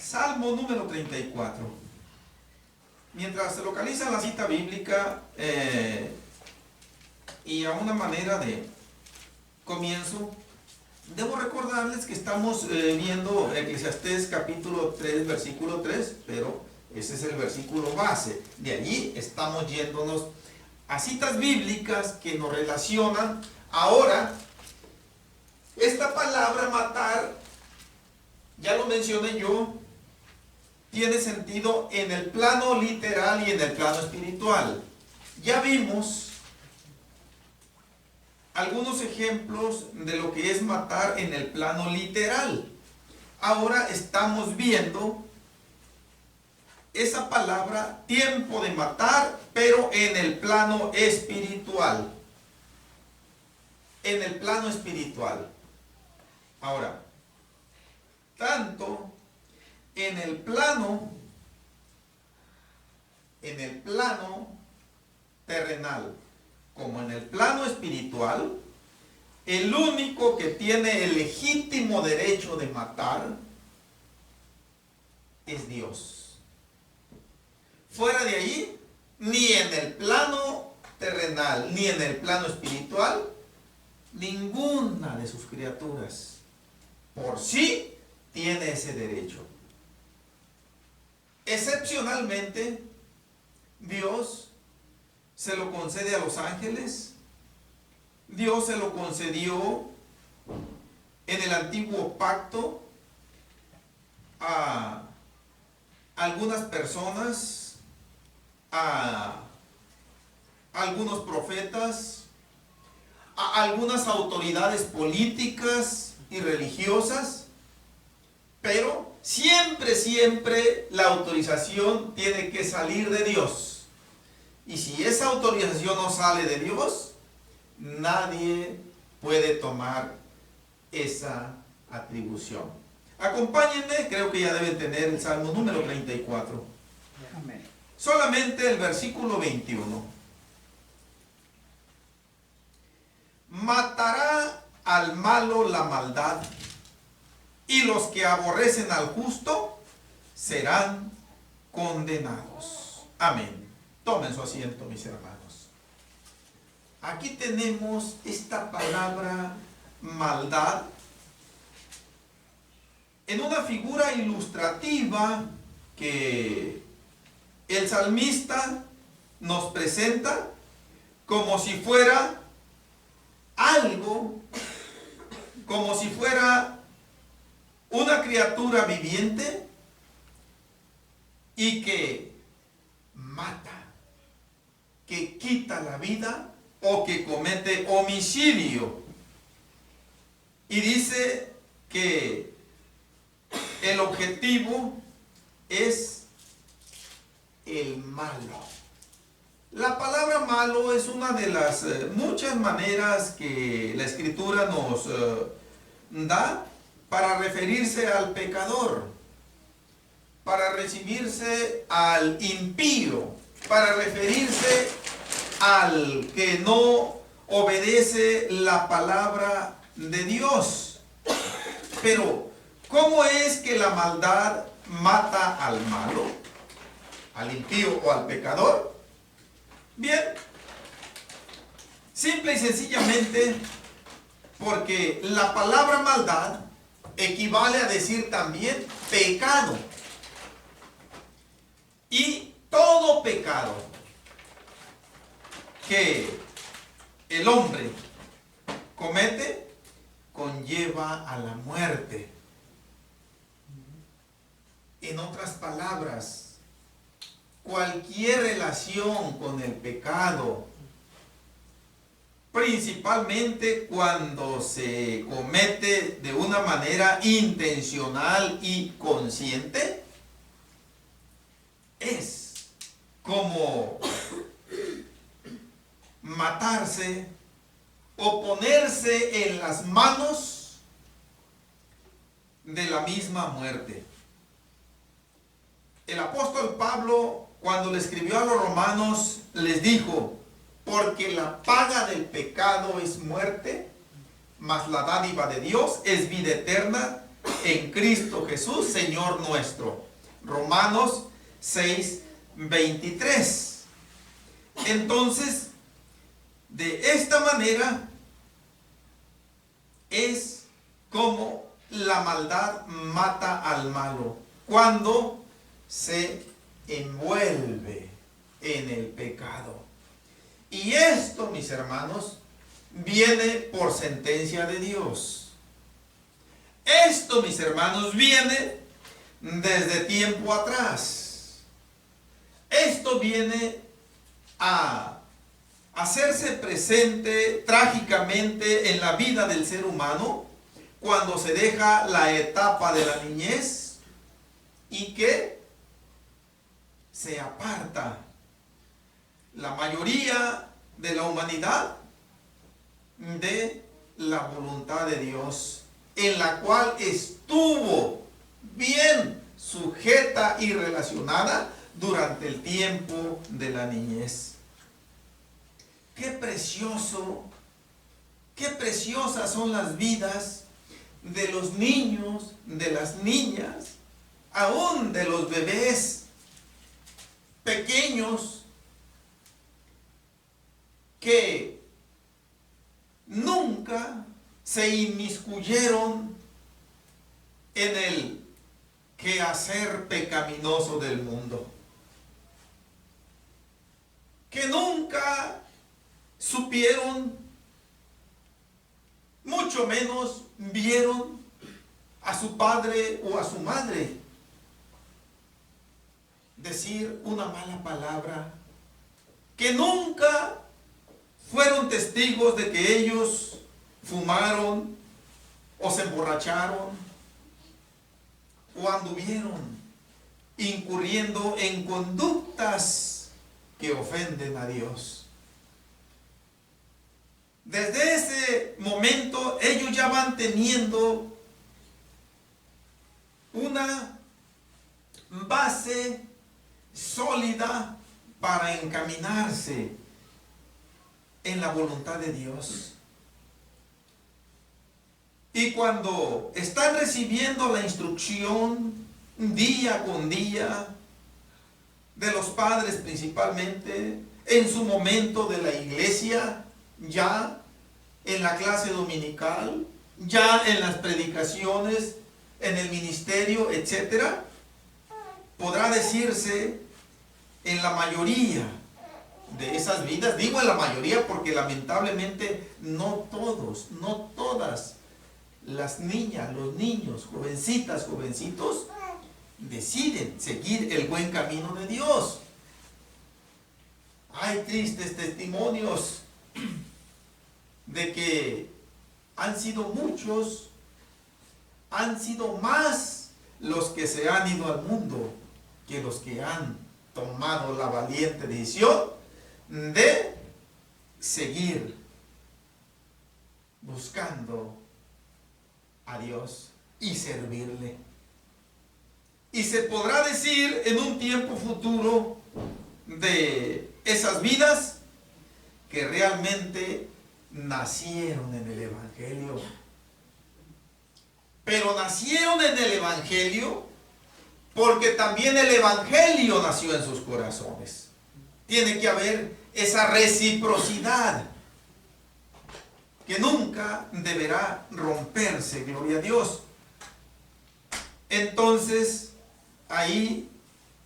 Salmo número 34. Mientras se localiza la cita bíblica y a una manera de comienzo, debo recordarles que estamos viendo Eclesiastés capítulo 3, versículo 3, pero ese es el versículo base. De allí estamos yéndonos a citas bíblicas que nos relacionan. Ahora, esta palabra matar, ya lo mencioné yo, tiene sentido en el plano literal y en el plano espiritual. Ya vimos algunos ejemplos de lo que es matar en el plano literal. Ahora estamos viendo esa palabra, tiempo de matar, pero en el plano espiritual. En el plano espiritual. Ahora, tanto en el plano terrenal como en el plano espiritual, el único que tiene el legítimo derecho de matar es Dios. Fuera de ahí, ni en el plano terrenal ni en el plano espiritual, ninguna de sus criaturas por sí tiene ese derecho. Excepcionalmente, Dios se lo concede a los ángeles. Dios se lo concedió en el antiguo pacto a algunas personas, a algunos profetas, a algunas autoridades políticas y religiosas, pero siempre la autorización tiene que salir de Dios. Y si esa autorización no sale de Dios, nadie puede tomar esa atribución. Acompáñenme, creo que ya deben tener el Salmo número 34. Amén. Solamente el versículo 21. Matará al malo la maldad, y los que aborrecen al justo serán condenados. Amén. Tomen su asiento, mis hermanos. Aquí tenemos esta palabra maldad en una figura ilustrativa que el salmista nos presenta como si fuera algo, como si fuera una criatura viviente y que mata, que quita la vida o que comete homicidio. Y dice que el objetivo es el malo. La palabra malo es una de las muchas maneras que la Escritura nos da para referirse al pecador, para recibirse al impío, para referirse al que no obedece la palabra de Dios. Pero, ¿cómo es que la maldad mata al malo, al impío o al pecador? Bien, simple y sencillamente porque la palabra maldad equivale a decir también pecado. Y todo pecado que el hombre comete conlleva a la muerte. En otras palabras, cualquier relación con el pecado, principalmente cuando se comete de una manera intencional y consciente, es como matarse o ponerse en las manos de la misma muerte. El apóstol Pablo, cuando le escribió a los romanos, les dijo: porque la paga del pecado es muerte, mas la dádiva de Dios es vida eterna en Cristo Jesús, Señor nuestro. Romanos 6:23. Entonces, de esta manera es como la maldad mata al malo, cuando se envuelve en el pecado. Y esto, mis hermanos, viene por sentencia de Dios. Esto, mis hermanos, viene desde tiempo atrás. Esto viene a hacerse presente trágicamente en la vida del ser humano cuando se deja la etapa de la niñez y que se aparta la mayoría de la humanidad de la voluntad de Dios, en la cual estuvo bien sujeta y relacionada durante el tiempo de la niñez. Qué precioso, qué preciosas son las vidas de los niños, de las niñas, aún de los bebés pequeños que nunca se inmiscuyeron en el quehacer pecaminoso del mundo, que nunca supieron, mucho menos vieron a su padre o a su madre decir una mala palabra, que nunca fueron testigos de que ellos fumaron o se emborracharon o anduvieron incurriendo en conductas que ofenden a Dios. Desde ese momento ellos ya van teniendo una base sólida para encaminarse en la voluntad de Dios. Y cuando están recibiendo la instrucción día con día de los padres principalmente, en su momento de la iglesia, ya en la clase dominical, ya en las predicaciones, en el ministerio, etcétera, podrá decirse en la mayoría de esas vidas, digo en la mayoría porque lamentablemente no todos, no todas las niñas, los niños, jovencitas, jovencitos, deciden seguir el buen camino de Dios. Hay tristes testimonios de que han sido muchos, han sido más los que se han ido al mundo que los que han tomado la valiente decisión de seguir buscando a Dios y servirle. Y se podrá decir en un tiempo futuro de esas vidas que realmente nacieron en el Evangelio. Pero nacieron en el Evangelio porque también el Evangelio nació en sus corazones. Tiene que haber esa reciprocidad que nunca deberá romperse, gloria a Dios. Entonces, ahí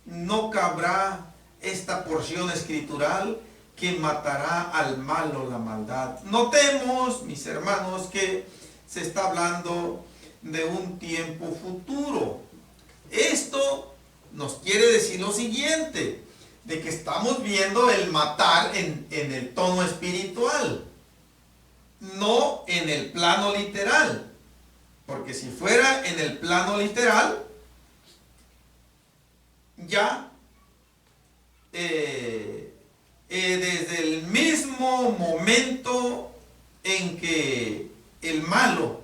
no cabrá esta porción escritural que matará al malo la maldad. Notemos, mis hermanos, que se está hablando de un tiempo futuro. Esto nos quiere decir lo siguiente, de que estamos viendo el matar en el tono espiritual, no en el plano literal. Porque si fuera en el plano literal, ya desde el mismo momento en que el malo,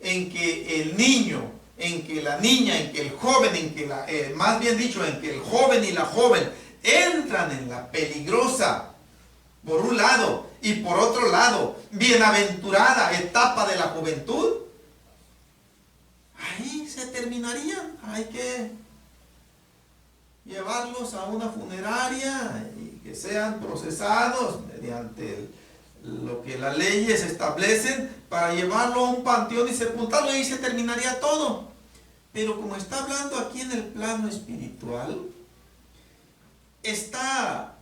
en que el niño, en que la niña, en que el joven, en que más bien dicho, en que el joven y la joven entran en la peligrosa, por un lado, y por otro lado, bienaventurada etapa de la juventud, ahí terminarían. Hay que llevarlos a una funeraria y que sean procesados mediante lo que las leyes establecen para llevarlo a un panteón y sepultarlo, y ahí se terminaría todo. Pero como está hablando aquí en el plano espiritual, está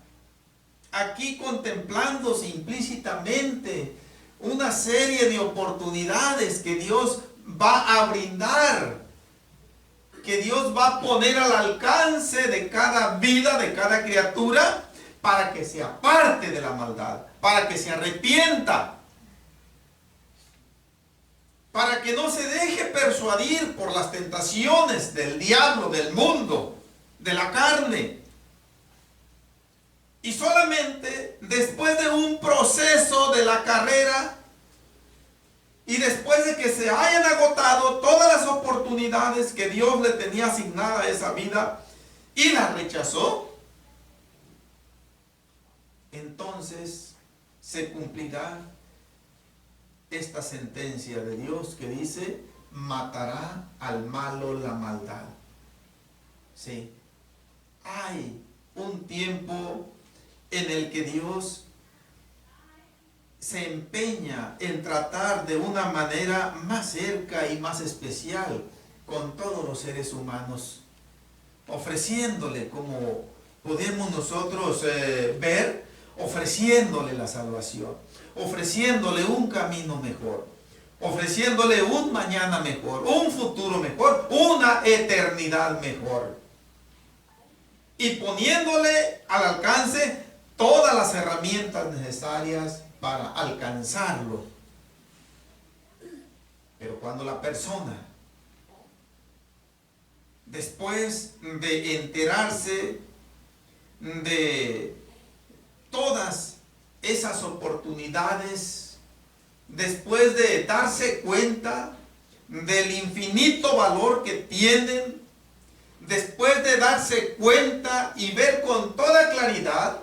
aquí contemplándose implícitamente una serie de oportunidades que Dios va a brindar, que Dios va a poner al alcance de cada vida, de cada criatura, para que se aparte de la maldad, para que se arrepienta, para que no se deje persuadir por las tentaciones del diablo, del mundo, de la carne. Y solamente después de un proceso de la carrera y después de que se hayan agotado todas las oportunidades que Dios le tenía asignada a esa vida y la rechazó, entonces se cumplirá esta sentencia de Dios que dice: matará al malo la maldad. Sí, hay un tiempo en el que Dios se empeña en tratar de una manera más cerca y más especial con todos los seres humanos, ofreciéndole, como podemos nosotros ver, ofreciéndole la salvación, ofreciéndole un camino mejor, ofreciéndole un mañana mejor, un futuro mejor, una eternidad mejor, y poniéndole al alcance todas las herramientas necesarias para alcanzarlo. Pero cuando la persona, después de enterarse de todas esas oportunidades, después de darse cuenta del infinito valor que tienen, después de darse cuenta y ver con toda claridad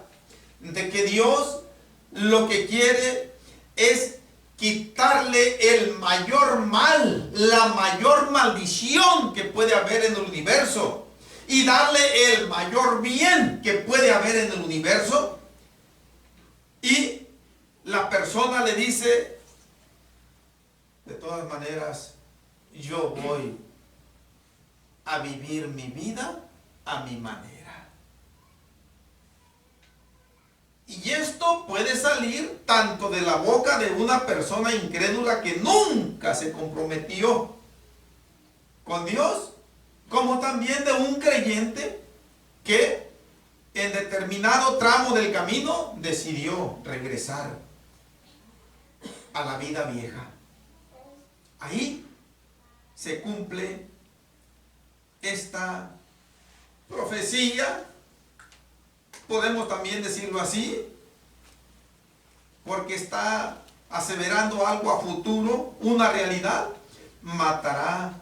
de que Dios lo que quiere es quitarle el mayor mal, la mayor maldición que puede haber en el universo, y darle el mayor bien que puede haber en el universo, y la persona le dice: de todas maneras, yo voy a vivir mi vida a mi manera. Y esto puede salir tanto de la boca de una persona incrédula que nunca se comprometió con Dios, como también de un creyente que en determinado tramo del camino decidió regresar a la vida vieja. Ahí se cumple esta profecía, podemos también decirlo así, porque está aseverando algo a futuro, una realidad: matará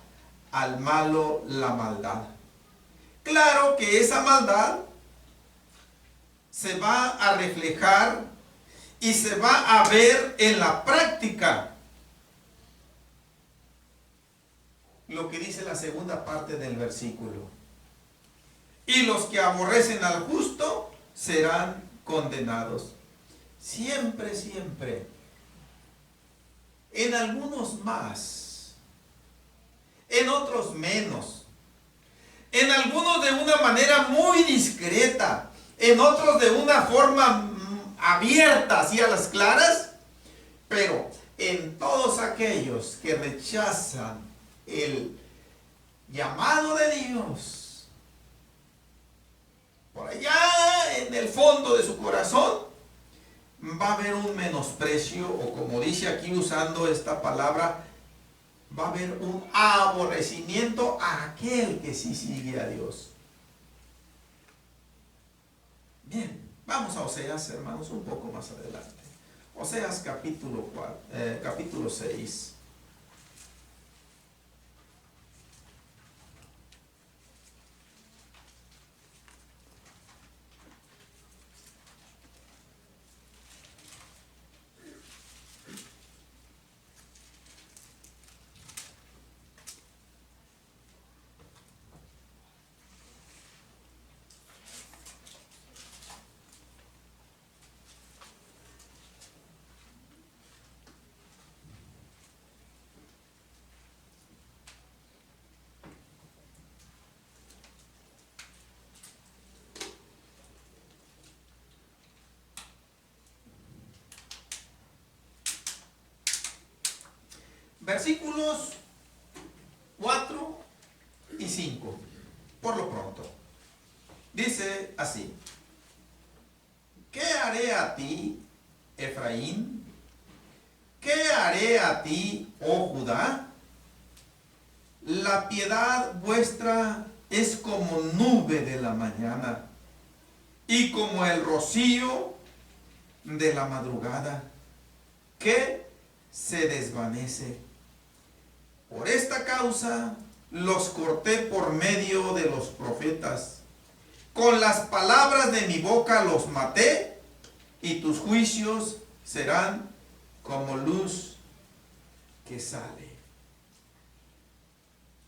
al malo la maldad. Claro que esa maldad se va a reflejar y se va a ver en la práctica. Lo que dice la segunda parte del versículo: y los que aborrecen al justo serán condenados. Siempre, siempre, en algunos más, en otros menos, en algunos de una manera muy discreta, en otros de una forma abierta, así a las claras, pero en todos aquellos que rechazan el llamado de Dios, por allá en el fondo de su corazón va a haber un menosprecio, o como dice aquí usando esta palabra, va a haber un aborrecimiento a aquel que sí sigue a Dios. Bien, vamos a Oseas, hermanos, un poco más adelante. Oseas capítulo 6. Versículos 4 y 5, por lo pronto. Dice así: ¿qué haré a ti, Efraín? ¿Qué haré a ti, oh Judá? La piedad vuestra es como nube de la mañana y como el rocío de la madrugada, que se desvanece. Por esta causa los corté por medio de los profetas. Con las palabras de mi boca los maté, y tus juicios serán como luz que sale.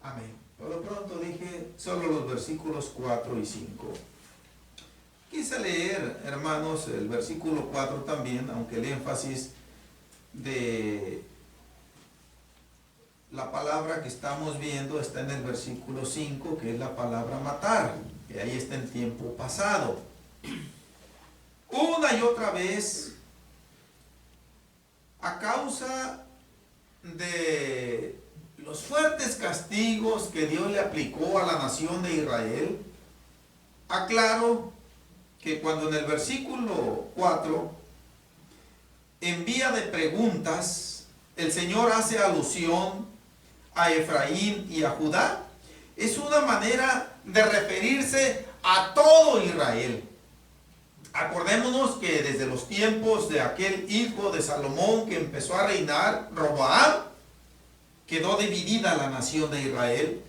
Amén. Por lo pronto dije solo los versículos 4 y 5. Quise leer, hermanos, el versículo 4 también, aunque el énfasis de la palabra que estamos viendo está en el versículo 5, que es la palabra matar, que ahí está en tiempo pasado. Una y otra vez, a causa de los fuertes castigos que Dios le aplicó a la nación de Israel, aclaro que cuando en el versículo 4 en vía de preguntas el Señor hace alusión a Efraín y a Judá, es una manera de referirse a todo Israel. Acordémonos que desde los tiempos de aquel hijo de Salomón que empezó a reinar, Roboam, quedó dividida la nación de Israel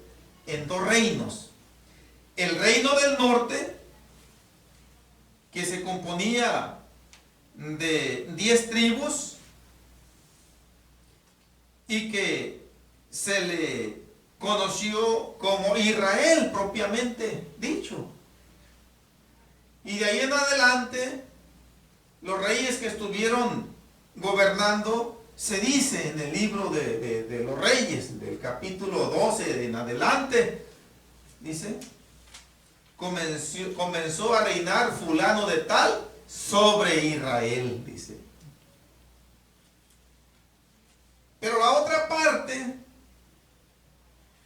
en dos reinos. El reino del norte, que se componía de 10 tribus y que se le conoció como Israel propiamente dicho. Y de ahí en adelante, los reyes que estuvieron gobernando, se dice en el libro de los reyes, del capítulo 12 en adelante, dice, comenzó a reinar fulano de tal sobre Israel, dice. Pero la otra parte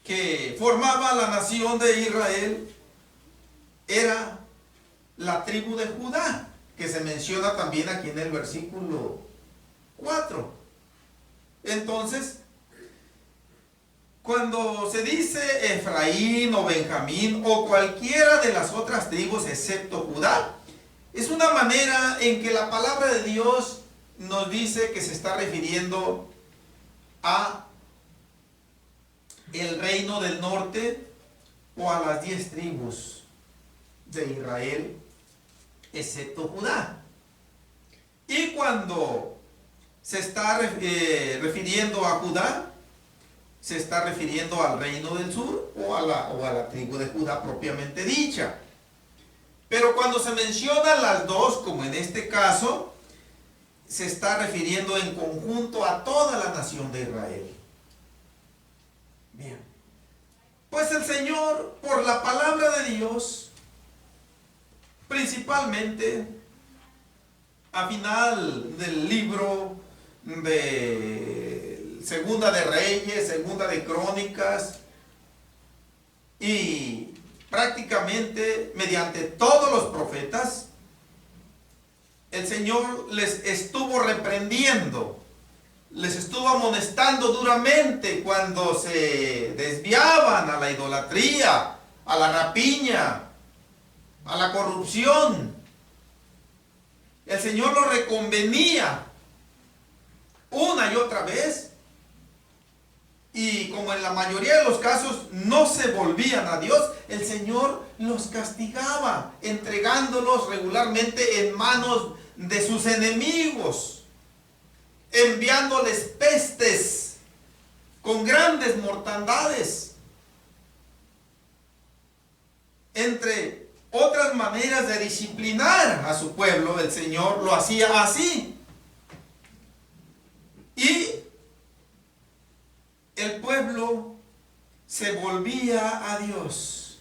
que formaba la nación de Israel era la tribu de Judá, que se menciona también aquí en el versículo 4. Entonces, cuando se dice Efraín o Benjamín o cualquiera de las otras tribus excepto Judá, es una manera en que la palabra de Dios nos dice que se está refiriendo a el reino del norte o a las 10 tribus de Israel excepto Judá. Y cuando se está refiriendo a Judá, se está refiriendo al reino del sur o a la tribu de Judá propiamente dicha. Pero cuando se mencionan las dos, como en este caso, se está refiriendo en conjunto a toda la nación de Israel. Bien. Pues el Señor, por la palabra de Dios, principalmente a final del libro de Segunda de Reyes, Segunda de Crónicas, y prácticamente mediante todos los profetas, el Señor les estuvo reprendiendo, les estuvo amonestando duramente cuando se desviaban a la idolatría, a la rapiña, a la corrupción. El Señor lo reconvenía una y otra vez, y como en la mayoría de los casos no se volvían a Dios, el Señor los castigaba, entregándolos regularmente en manos de sus enemigos, enviándoles pestes con grandes mortandades. Entre otras maneras de disciplinar a su pueblo, el Señor lo hacía así. Y el pueblo se volvía a Dios,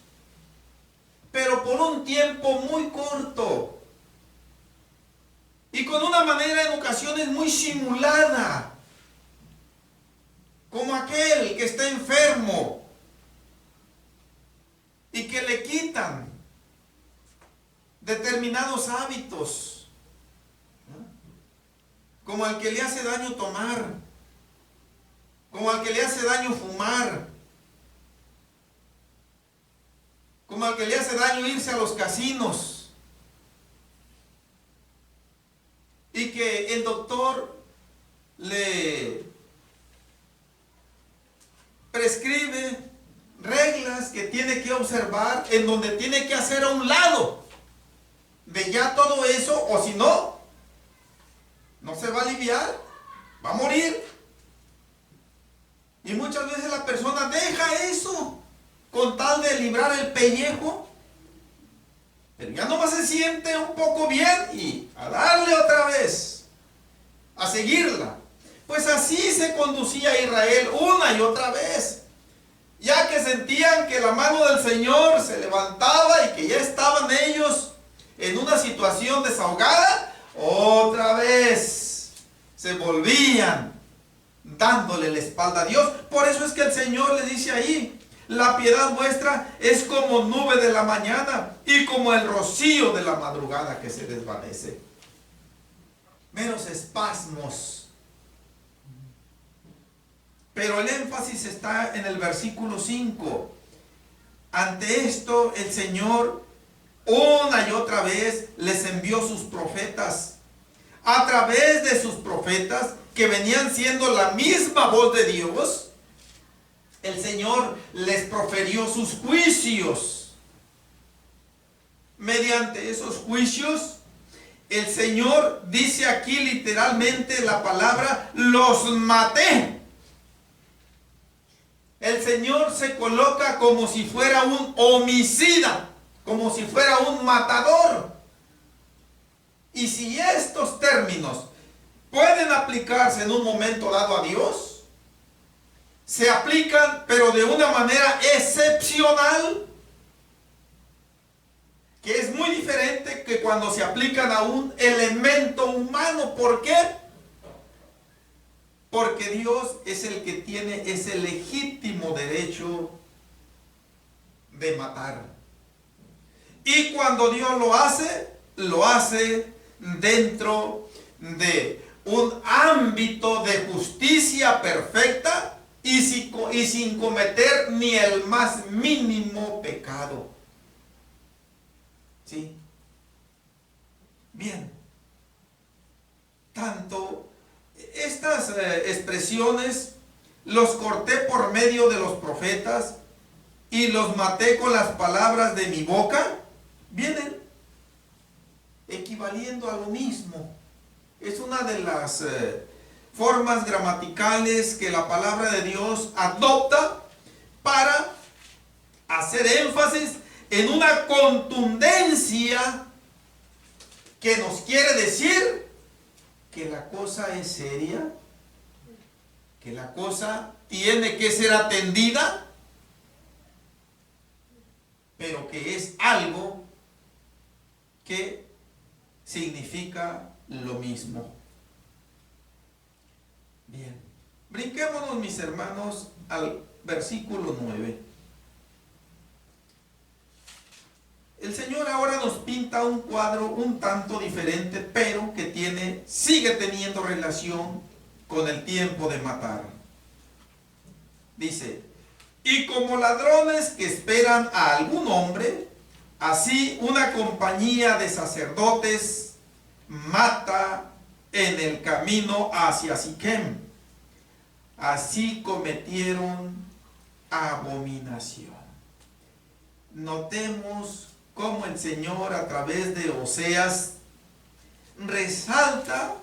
pero por un tiempo muy corto y con una manera en ocasiones muy simulada. como aquel que está enfermo y que le quitan determinados hábitos, como al que le hace daño tomar, como al que le hace daño fumar, como al que le hace daño irse a los casinos, y que el doctor le prescribe reglas que tiene que observar, en donde tiene que hacer a un lado de ya todo eso, o si no, no se va a aliviar, va a morir. Y muchas veces la persona deja eso con tal de librar el pellejo, pero ya nomás se siente un poco bien y a darle otra vez, a seguirla. Pues así se conducía Israel una y otra vez, ya que sentían que la mano del Señor se levantaba y que ya estaban ellos en una situación desahogada, otra vez se volvían dándole la espalda a Dios. Por eso es que el Señor le dice ahí: la piedad vuestra es como nube de la mañana y como el rocío de la madrugada que se desvanece. Meros espasmos. Pero el énfasis está en el versículo 5. Ante esto el Señor una y otra vez les envió sus profetas. A través de sus profetas, que venían siendo la misma voz de Dios, el Señor les proferió sus juicios. Mediante esos juicios, el Señor dice aquí literalmente la palabra: los maté. El Señor se coloca como si fuera un homicida, como si fuera un matador. Y si estos términos pueden aplicarse en un momento dado a Dios, se aplican, pero de una manera excepcional, que es muy diferente que cuando se aplican a un elemento humano. ¿Por qué? Porque Dios es el que tiene ese legítimo derecho de matar. Y cuando Dios lo hace dentro de un ámbito de justicia perfecta y sin cometer ni el más mínimo pecado. ¿Sí? Bien. Tanto estas expresiones los corté por medio de los profetas y los maté con las palabras de mi boca, vienen equivaliendo a lo mismo. Es una de las formas gramaticales que la palabra de Dios adopta para hacer énfasis en una contundencia que nos quiere decir que la cosa es seria, que la cosa tiene que ser atendida, pero que es algo que significa lo mismo. Bien, brinquémonos, mis hermanos, al versículo 9. El Señor ahora nos pinta un cuadro un tanto diferente, pero que sigue teniendo relación con el tiempo de matar. Dice: y como ladrones que esperan a algún hombre, así una compañía de sacerdotes mata en el camino hacia Siquem. Así cometieron abominación. Notemos cómo el Señor, a través de Oseas, resalta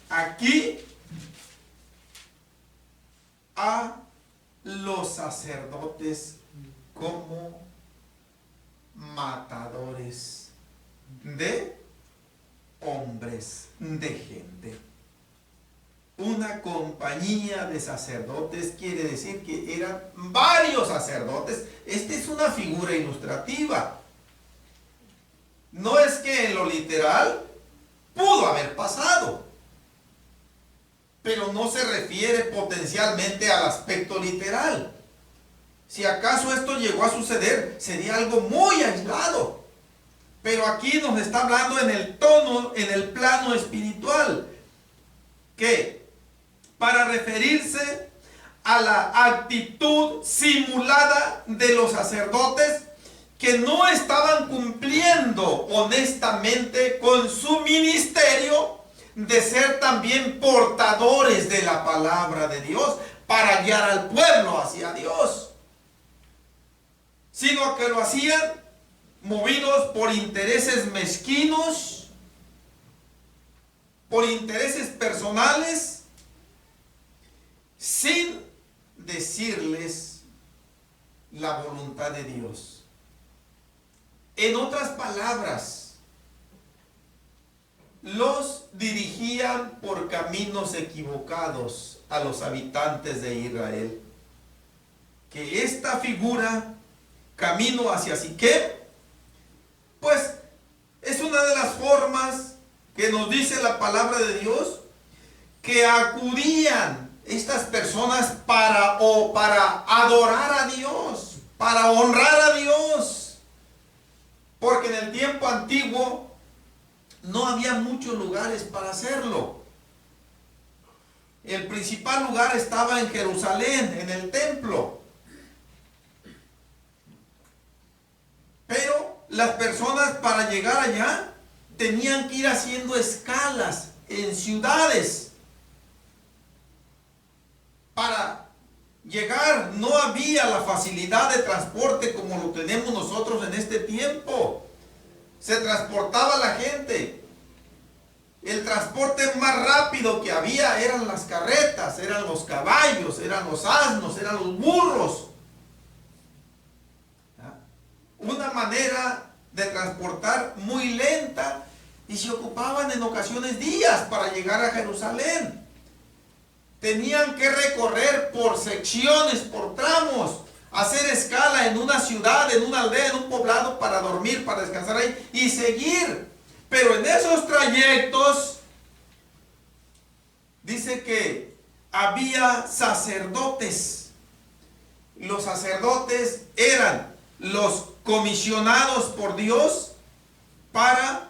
aquí a los sacerdotes como matadores de hombres, de gente. Una compañía de sacerdotes quiere decir que eran varios sacerdotes. Esta es una figura ilustrativa. No es que en lo literal pudo haber pasado. pero no se refiere potencialmente al aspecto literal. Si acaso esto llegó a suceder, sería algo muy aislado. Pero aquí nos está hablando en el tono, en el plano espiritual, que para referirse a la actitud simulada de los sacerdotes que no estaban cumpliendo honestamente con su ministerio de ser también portadores de la palabra de Dios para guiar al pueblo hacia Dios, sino que lo hacían movidos por intereses mezquinos, por intereses personales, sin decirles la voluntad de Dios. En otras palabras, los dirigían por caminos equivocados a los habitantes de Israel. Que esta figura, camino hacia Siquem, pues es una de las formas que nos dice la palabra de Dios, que acudían estas personas para adorar a Dios, para honrar a Dios, porque en el tiempo antiguo no había muchos lugares para hacerlo. El principal lugar estaba en Jerusalén, en el templo. Pero las personas para llegar allá tenían que ir haciendo escalas en ciudades. Para llegar no había la facilidad de transporte como lo tenemos nosotros en este tiempo. Se transportaba la gente. El transporte más rápido que había eran las carretas, eran los caballos, eran los asnos, eran los burros. Una manera de transportar muy lenta, y se ocupaban en ocasiones días para llegar a Jerusalén. Tenían que recorrer por secciones, por tramos, hacer escala en una ciudad, en una aldea, en un poblado para dormir, para descansar ahí y seguir. Pero en esos trayectos dice que había sacerdotes. Los sacerdotes eran los comisionados por Dios para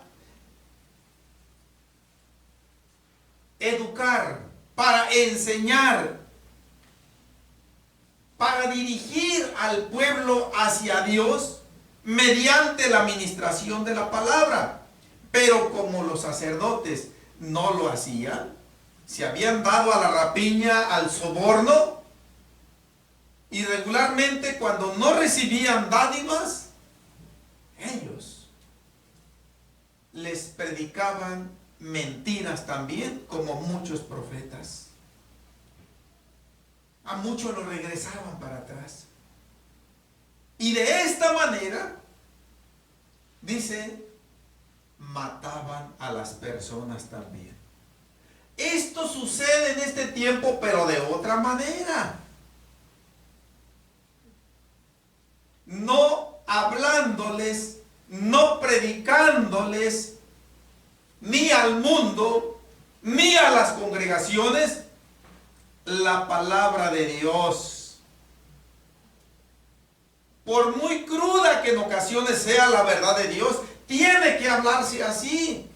educar, para enseñar, para dirigir al pueblo hacia Dios mediante la administración de la palabra. Pero como los sacerdotes no lo hacían, se habían dado a la rapiña, al soborno, y regularmente cuando no recibían dádivas, ellos les predicaban mentiras también, como muchos profetas. A muchos los regresaban para atrás. Y de esta manera, dice, mataban a las personas también. Esto sucede en este tiempo, pero de otra manera. No hablándoles, no predicándoles, ni al mundo, ni a las congregaciones, la palabra de Dios. Por muy cruda que en ocasiones sea la verdad de Dios, tiene que hablarse así.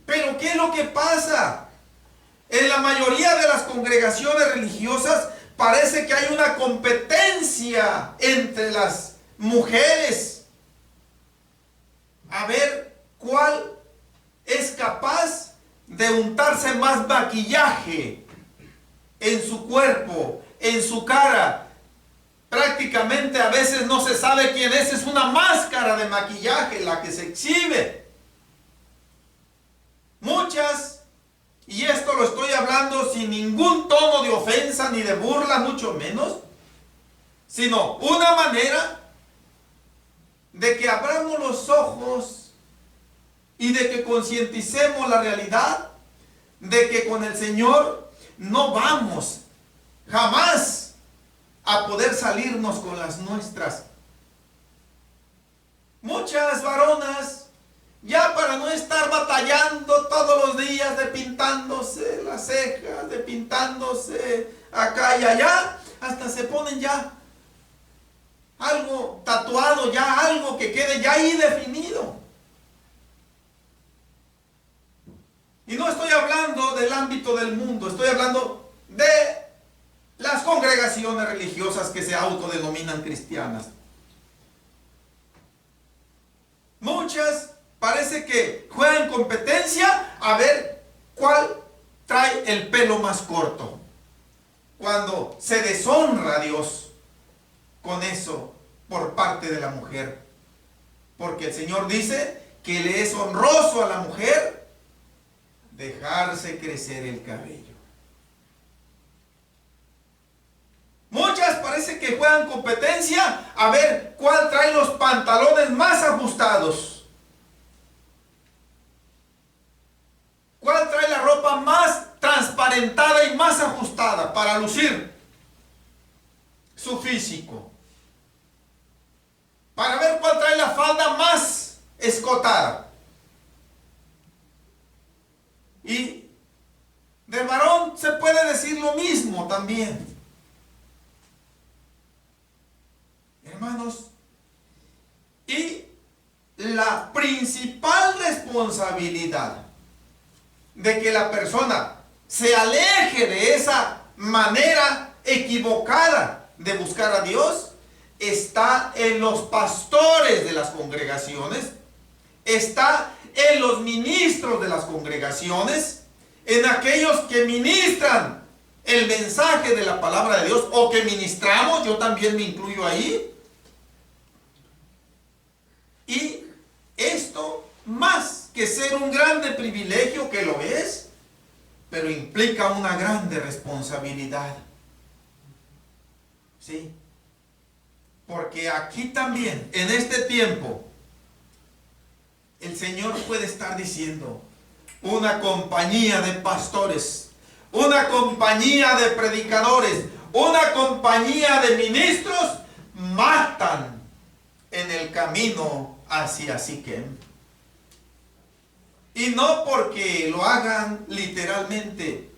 Pero ¿qué es lo que pasa? En la mayoría de las congregaciones religiosas parece que hay una competencia entre las mujeres. A ver cuál es capaz de untarse más maquillaje en su cuerpo, en su cara. Prácticamente a veces no se sabe quién es una máscara de maquillaje la que se exhibe. Muchas, y esto lo estoy hablando sin ningún tono de ofensa ni de burla, mucho menos, sino una manera de que abramos los ojos y de que concienticemos la realidad de que con el Señor no vamos jamás a poder salirnos con las nuestras. Muchas varonas Ya para no estar batallando todos los días de pintándose las cejas, de pintándose acá y allá, hasta se ponen ya algo tatuado, ya algo que quede ya ahí definido. Y no estoy hablando del ámbito del mundo, estoy hablando de las congregaciones religiosas que se autodenominan cristianas. Muchas parece que juegan competencia a ver cuál trae el pelo más corto. Cuando se deshonra a Dios con eso por parte de la mujer. Porque el Señor dice que le es honroso a la mujer dejarse crecer el cabello. Muchas parece que juegan competencia a ver cuál trae los pantalones más ajustados. ¿Cuál trae la ropa más transparentada y más ajustada para lucir su físico? Para ver cuál trae la falda más escotada. Y del varón se puede decir lo mismo también. Hermanos, y la principal responsabilidad de que la persona se aleje de esa manera equivocada de buscar a Dios está en los pastores de las congregaciones, está en los ministros de las congregaciones, en aquellos que ministran el mensaje de la palabra de Dios o que ministramos, yo también me incluyo ahí. Y esto, más que ser un grande privilegio, que lo es, pero implica una grande responsabilidad. ¿Sí? Porque aquí también, en este tiempo, el Señor puede estar diciendo, una compañía de pastores, una compañía de predicadores, una compañía de ministros matan en el camino hacia Siquem. Y no porque lo hagan literalmente,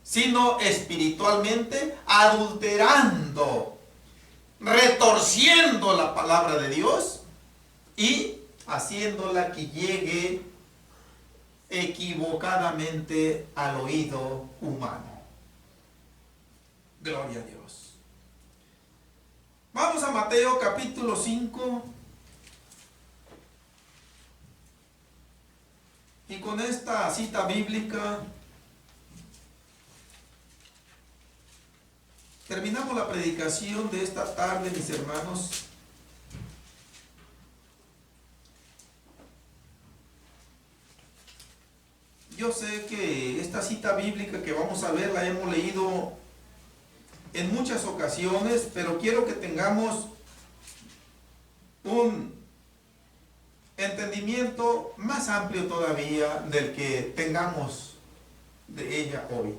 sino espiritualmente, adulterando, retorciendo la palabra de Dios y haciéndola que llegue equivocadamente al oído humano. Gloria a Dios. Vamos a Mateo capítulo 5. Y con esta cita bíblica terminamos la predicación de esta tarde, mis hermanos. Yo sé que esta cita bíblica que vamos a ver la hemos leído en muchas ocasiones, pero quiero que tengamos un entendimiento más amplio todavía del que tengamos de ella hoy.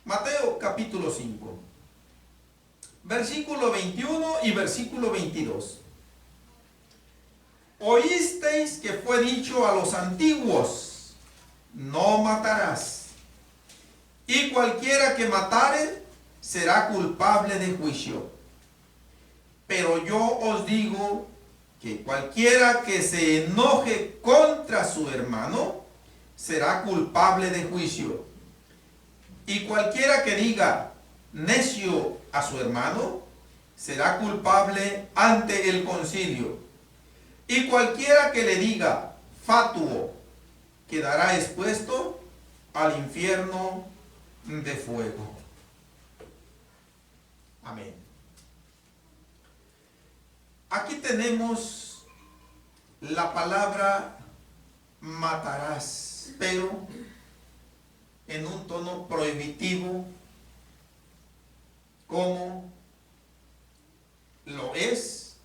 Mateo capítulo 5, versículo 21 y versículo 22. Oísteis que fue dicho a los antiguos, no matarás, y cualquiera que matare será culpable de juicio. Pero yo os digo que cualquiera que se enoje contra su hermano será culpable de juicio. Y cualquiera que diga necio a su hermano será culpable ante el concilio. Y cualquiera que le diga fatuo quedará expuesto al infierno de fuego. Amén. Aquí tenemos la palabra matarás, pero en un tono prohibitivo, como lo es,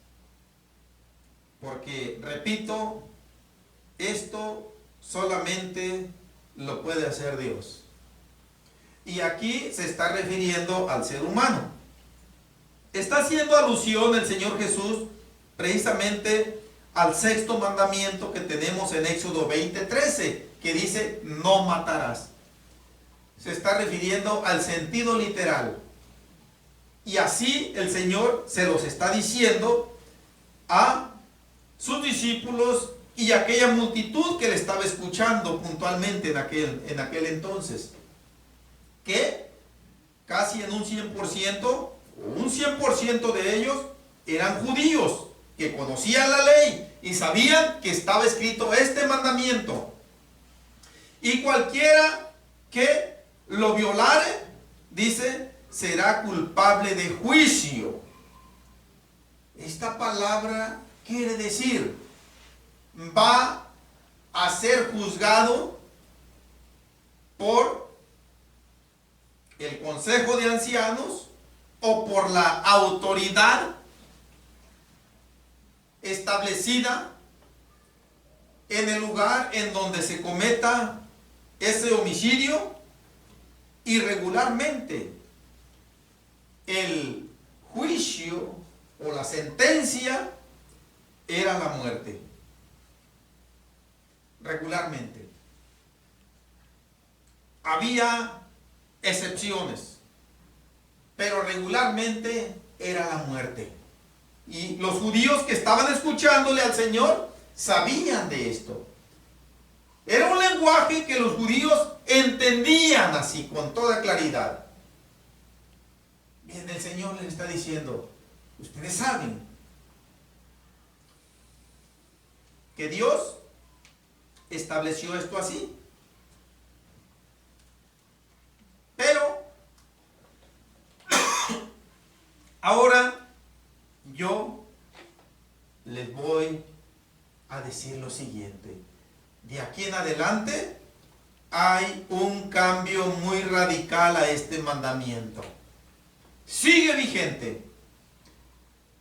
porque, repito, esto solamente lo puede hacer Dios. Y aquí se está refiriendo al ser humano. Está haciendo alusión el Señor Jesús precisamente al sexto mandamiento que tenemos en Éxodo 20:13, que dice: no matarás. Se está refiriendo al sentido literal. Y así el Señor se los está diciendo a sus discípulos y a aquella multitud que le estaba escuchando puntualmente en aquel entonces. Que casi en un 100%, o un 100% de ellos eran judíos, que conocían la ley y sabían que estaba escrito este mandamiento. Y cualquiera que lo violare, dice, será culpable de juicio. Esta palabra quiere decir, va a ser juzgado por el consejo de ancianos o por la autoridad establecida en el lugar en donde se cometa ese homicidio. Y regularmente el juicio o la sentencia era la muerte. Regularmente. Había excepciones, pero regularmente era la muerte. Y los judíos que estaban escuchándole al Señor sabían de esto. Era un lenguaje que los judíos entendían así, con toda claridad. Bien, el Señor les está diciendo, ustedes saben que Dios estableció esto así. Pero ahora yo les voy a decir lo siguiente. De aquí en adelante hay un cambio muy radical a este mandamiento. Sigue vigente.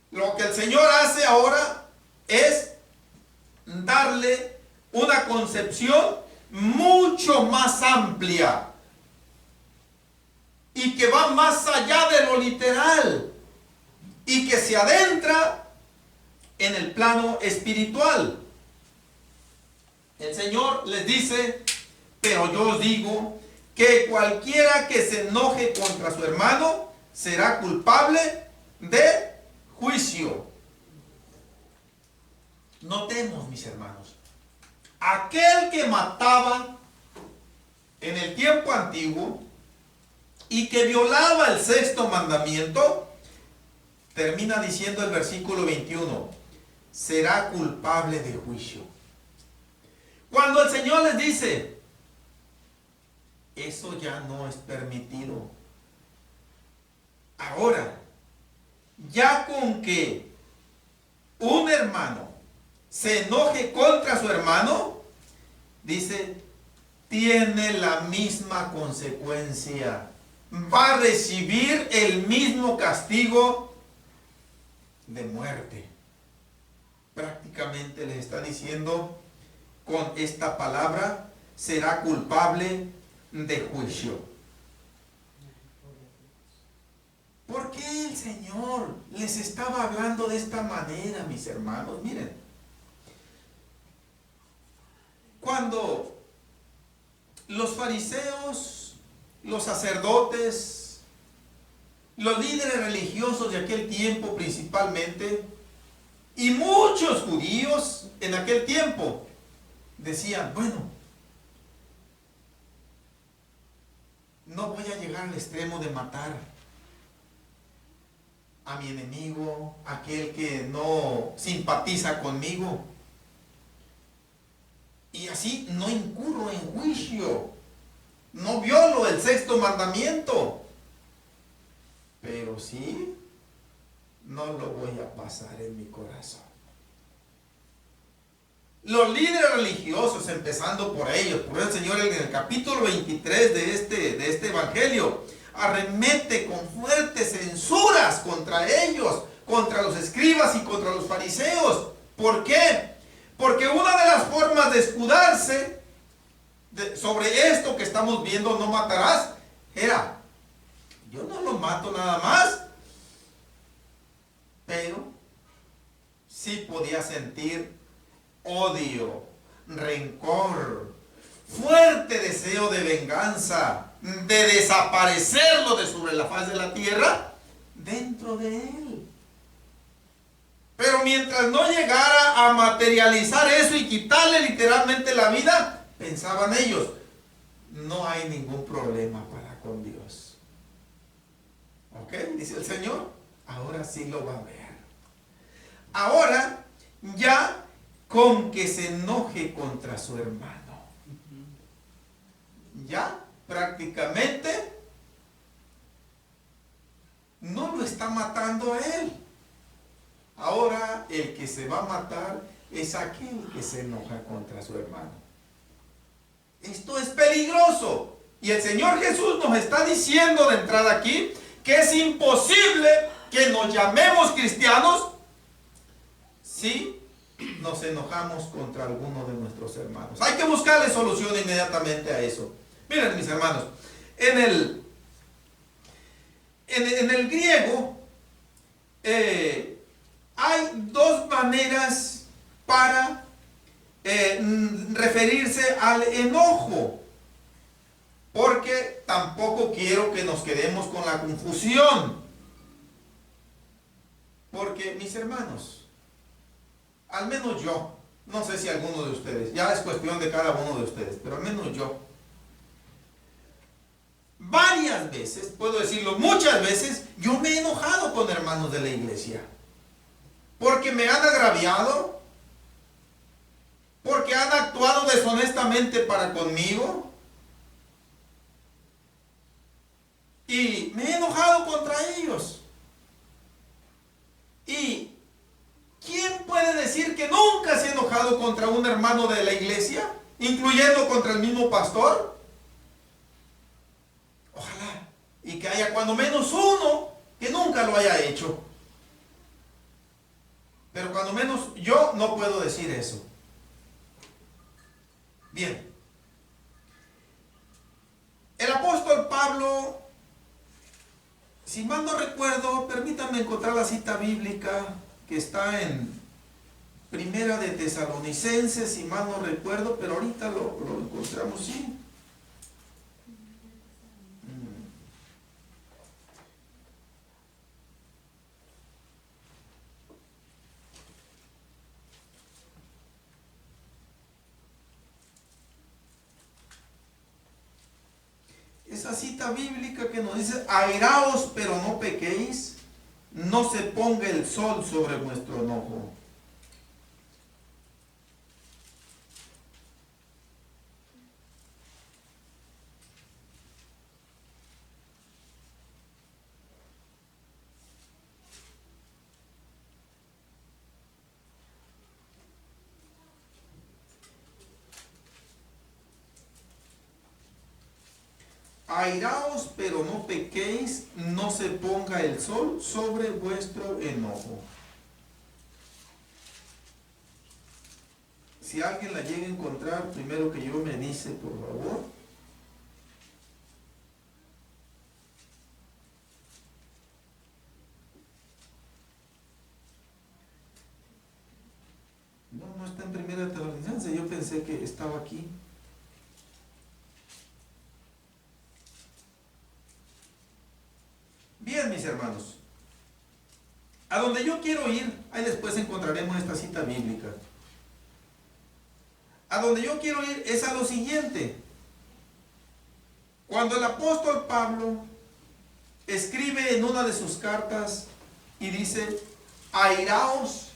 Lo que el Señor hace ahora es darle una concepción mucho más amplia y que va más allá de lo literal y que se adentra en el plano espiritual. El Señor les dice, pero yo os digo que cualquiera que se enoje contra su hermano será culpable de juicio. Notemos, mis hermanos, aquel que mataba en el tiempo antiguo y que violaba el sexto mandamiento, termina diciendo el versículo 21, será culpable de juicio. Cuando el Señor les dice, eso ya no es permitido. Ahora, ya con que un hermano se enoje contra su hermano, dice, tiene la misma consecuencia. Va a recibir el mismo castigo de muerte. Prácticamente les está diciendo con esta palabra, será culpable de juicio. ¿Por qué el Señor les estaba hablando de esta manera, mis hermanos? Miren, cuando los fariseos, los sacerdotes, los líderes religiosos de aquel tiempo principalmente, y muchos judíos en aquel tiempo, decían, bueno, no voy a llegar al extremo de matar a mi enemigo, aquel que no simpatiza conmigo, y así no incurro en juicio, no violo el sexto mandamiento, pero sí, no lo voy a pasar en mi corazón. Los líderes religiosos, empezando por ellos, por el Señor en el capítulo 23 de este evangelio, arremete con fuertes censuras contra ellos, contra los escribas y contra los fariseos. ¿Por qué? Porque una de las formas de escudarse sobre esto que estamos viendo, no matarás, era, yo no lo mato nada más, pero sí podía sentir odio, rencor, fuerte deseo de venganza, de desaparecerlo de sobre la faz de la tierra, dentro de él. Pero mientras no llegara a materializar eso y quitarle literalmente la vida, pensaban ellos, no hay ningún problema para con Dios. ¿Ok? Dice el Señor, ahora sí lo va a ver. Ahora ya con que se enoje contra su hermano, ya prácticamente no lo está matando a él. Ahora el que se va a matar es aquel que se enoja contra su hermano. Esto es peligroso. Y el Señor Jesús nos está diciendo de entrada aquí que es imposible que nos llamemos cristianos si nos enojamos contra alguno de nuestros hermanos. Hay que buscarle solución inmediatamente a eso. Miren, mis hermanos, en el griego hay dos maneras para referirse al enojo, porque tampoco quiero que nos quedemos con la confusión. Porque, mis hermanos, al menos yo, no sé si alguno de ustedes, ya es cuestión de cada uno de ustedes, pero al menos yo, varias veces, puedo decirlo muchas veces, yo me he enojado con hermanos de la iglesia. Porque me han agraviado, porque han actuado deshonestamente para conmigo. Y me he enojado contra ellos. ¿Y quién puede decir que nunca se ha enojado contra un hermano de la iglesia, incluyendo contra el mismo pastor? Ojalá y que haya cuando menos uno que nunca lo haya hecho. Pero cuando menos yo no puedo decir eso. Bien. El apóstol Pablo, si mal no recuerdo, permítanme encontrar la cita bíblica que está en Primera de Tesalonicenses, si mal no recuerdo, pero ahorita lo encontramos, sí. Esa cita bíblica que nos dice, airaos pero no pequéis, no se ponga el sol sobre vuestro enojo. Airaos, pero no pequéis, no se ponga el sol sobre vuestro enojo. Si alguien la llega a encontrar, primero que yo me dice, por favor. No está en Primera de Tesalonicenses, yo pensé que estaba aquí. Bien, mis hermanos, a donde yo quiero ir, ahí después encontraremos esta cita bíblica. A donde yo quiero ir es a lo siguiente. Cuando el apóstol Pablo escribe en una de sus cartas y dice, airaos,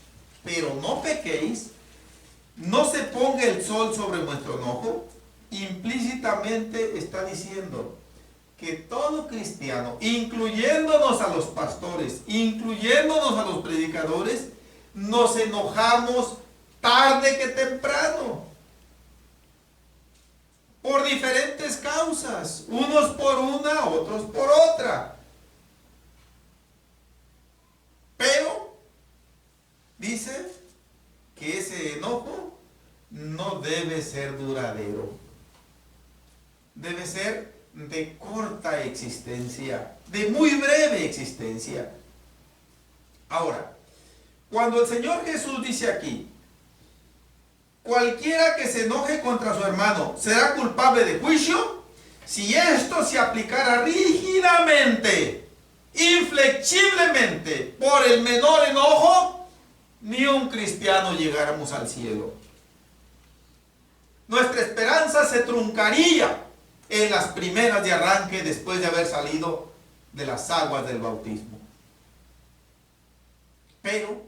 pero no pequéis, no se ponga el sol sobre vuestro enojo, implícitamente está diciendo que todo cristiano, incluyéndonos a los pastores, incluyéndonos a los predicadores, nos enojamos tarde que temprano, por diferentes causas, unos por una, otros por otra. Pero dice que ese enojo no debe ser duradero, debe ser de corta existencia, de muy breve existencia. Ahora, cuando el Señor Jesús dice aquí, cualquiera que se enoje contra su hermano será culpable de juicio si esto se aplicara rígidamente, inflexiblemente, por el menor enojo, ni un cristiano llegáramos al cielo. Nuestra esperanza se truncaría en las primeras de arranque después de haber salido de las aguas del bautismo. Pero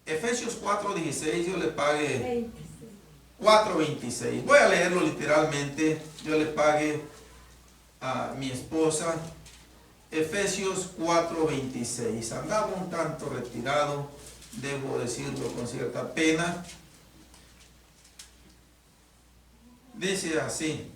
Efesios 4:16, yo le pague 4:26. Voy a leerlo literalmente. Yo le pague a mi esposa. Efesios 4:26. Andaba un tanto retirado, debo decirlo con cierta pena. Dice así: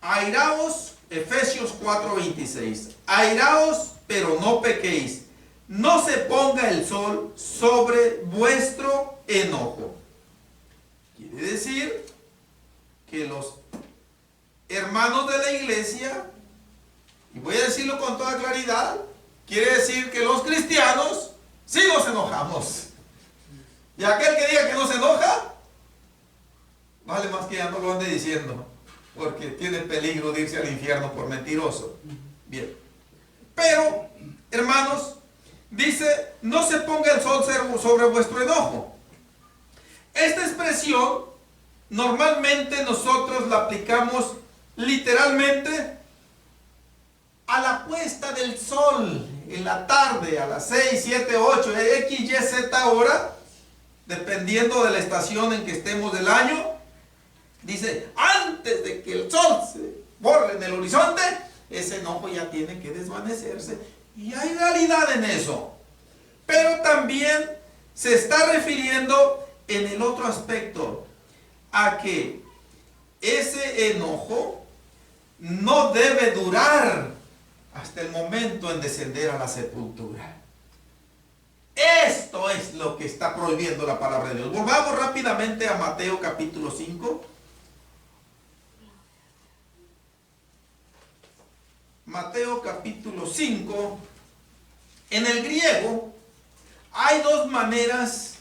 airaos, Efesios 4:26. Airaos, pero no pequéis. No se ponga el sol sobre vuestro enojo. Quiere decir que los hermanos de la iglesia, y voy a decirlo con toda claridad, quiere decir que los cristianos sí nos enojamos. Y aquel que diga que no se enoja, vale más que ya no lo ande diciendo, porque tiene peligro de irse al infierno por mentiroso. Bien. Pero, hermanos, dice, no se ponga el sol sobre vuestro enojo. Esta expresión, normalmente nosotros la aplicamos literalmente a la puesta del sol en la tarde, a las 6, 7, 8, X, Y, Z hora, dependiendo de la estación en que estemos del año. Dice, antes de que el sol se borre en el horizonte, ese enojo ya tiene que desvanecerse. Y hay realidad en eso. Pero también se está refiriendo en el otro aspecto a que ese enojo no debe durar hasta el momento en descender a la sepultura. Esto es lo que está prohibiendo la palabra de Dios. Volvamos rápidamente a Mateo capítulo 5. Mateo capítulo 5. En el griego hay dos maneras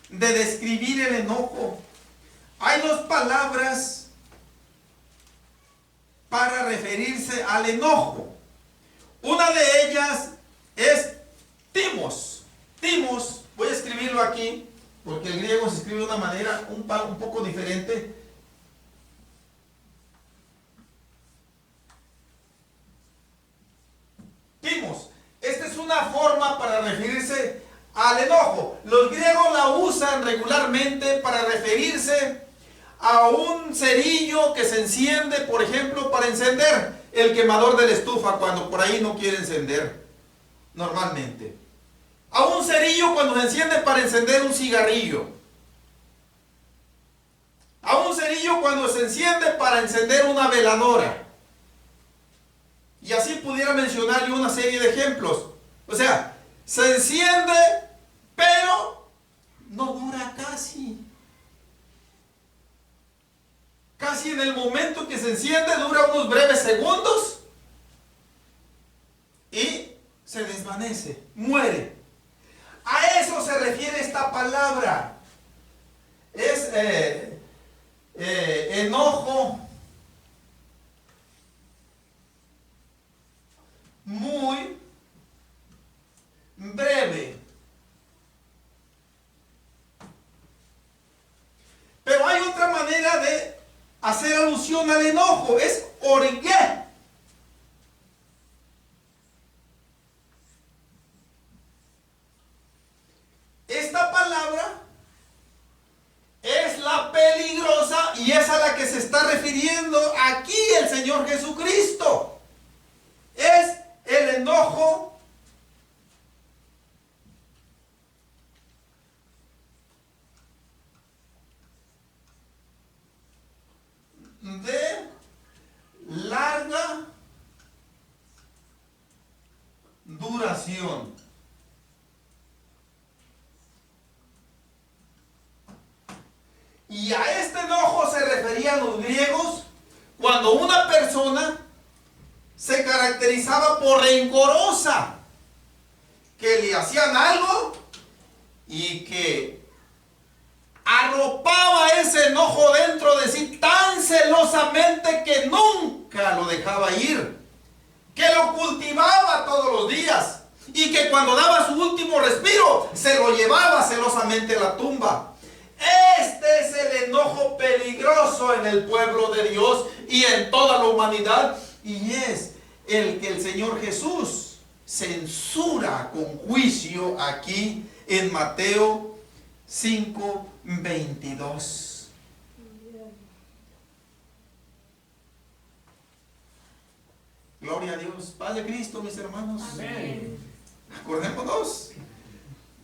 de describir el enojo. Hay dos palabras para referirse al enojo. Una de ellas es timos. Timos, voy a escribirlo aquí, porque el griego se escribe de una manera un poco diferente. Timos. Esta es una forma para referirse al enojo. Los griegos la usan regularmente para referirse a un cerillo que se enciende, por ejemplo, para encender el quemador de la estufa cuando por ahí no quiere encender, normalmente. A un cerillo cuando se enciende para encender un cigarrillo. A un cerillo cuando se enciende para encender una veladora. Y así pudiera mencionar yo una serie de ejemplos. O sea, se enciende, pero no dura casi. Casi en el momento que se enciende dura unos breves segundos y se desvanece, muere. A eso se refiere esta palabra. Es enojo muy breve. Pero hay otra manera de hacer alusión al enojo, es orgué. Esta palabra es la peligrosa y es a la que se está refiriendo aquí el Señor Jesucristo. Es el enojo de larga duración. Y a este enojo se referían los griegos cuando una persona se caracterizaba por rencorosa, que le hacían algo y que arropaba ese enojo dentro de sí tan celosamente que nunca lo dejaba ir, que lo cultivaba todos los días y que cuando daba su último respiro se lo llevaba celosamente a la tumba. Este es el enojo peligroso en el pueblo de Dios y en toda la humanidad, y es el que el Señor Jesús censura con juicio aquí en Mateo 5:22. Gloria a Dios. Paz de Cristo, mis hermanos. Amén. Acordémonos,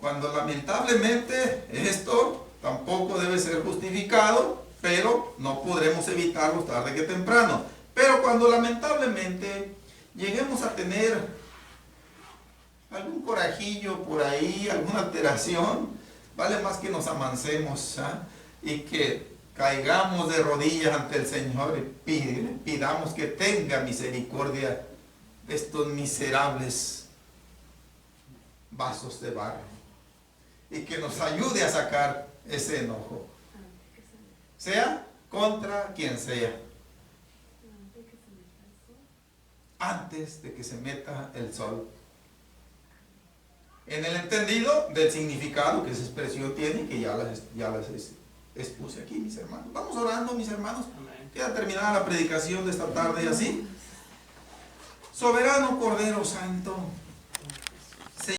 cuando lamentablemente esto tampoco debe ser justificado, pero no podremos evitarlo tarde que temprano. Pero cuando lamentablemente lleguemos a tener algún corajillo por ahí, alguna alteración, vale más que nos amancemos, y que caigamos de rodillas ante el Señor y pidamos que tenga misericordia de estos miserables vasos de barro y que nos ayude a sacar ese enojo, sea contra quien sea, antes de que se meta el sol. En el entendido del significado que esa expresión tiene, que ya las expuse aquí, mis hermanos. Vamos orando, mis hermanos. Queda terminada la predicación de esta tarde y así. Soberano Cordero Santo,